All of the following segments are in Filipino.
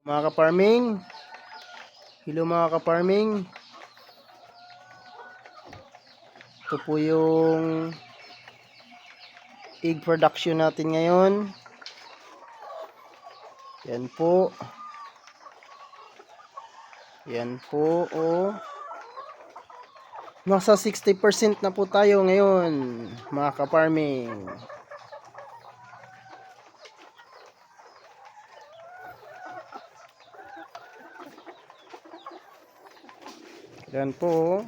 Mga ka-farming, hello mga ka-farming. Ito po yung egg production natin ngayon. Yan po. Yan po, oh. Nasa 60% na po tayo ngayon, mga ka-farming. Yan po, oh.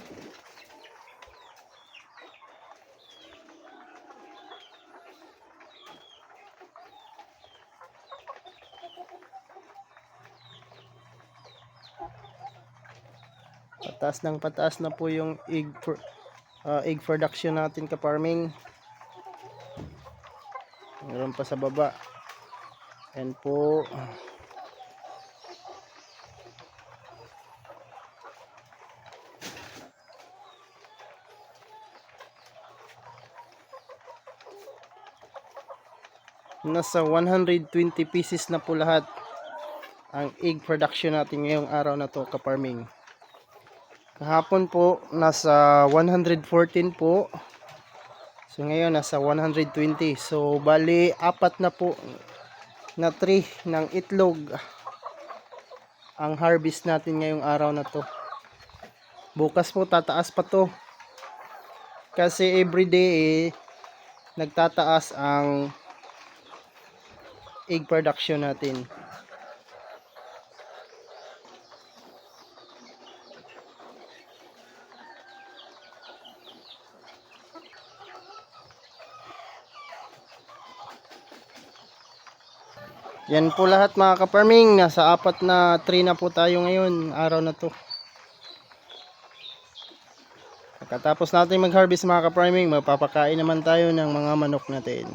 Pataas na po yung egg production natin, ka-farming. Meron pa sa baba. Yan po. Nasa 120 pieces na po lahat ang egg production natin ngayong araw na to, ka-farming. Kahapon po nasa 114 po. So ngayon nasa 120. So bali apat na po na tray ng itlog ang harvest natin ngayong araw na to. Bukas po tataas pa to. Kasi everyday nagtataas ang egg production natin. Yan po lahat mga ka-farming. Nasa apat na tray na po tayo ngayon, araw na to. Pagkatapos natin mag-harvest mga ka-farming, magpapakain naman tayo ng mga manok natin.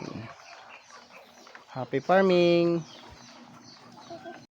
Happy farming!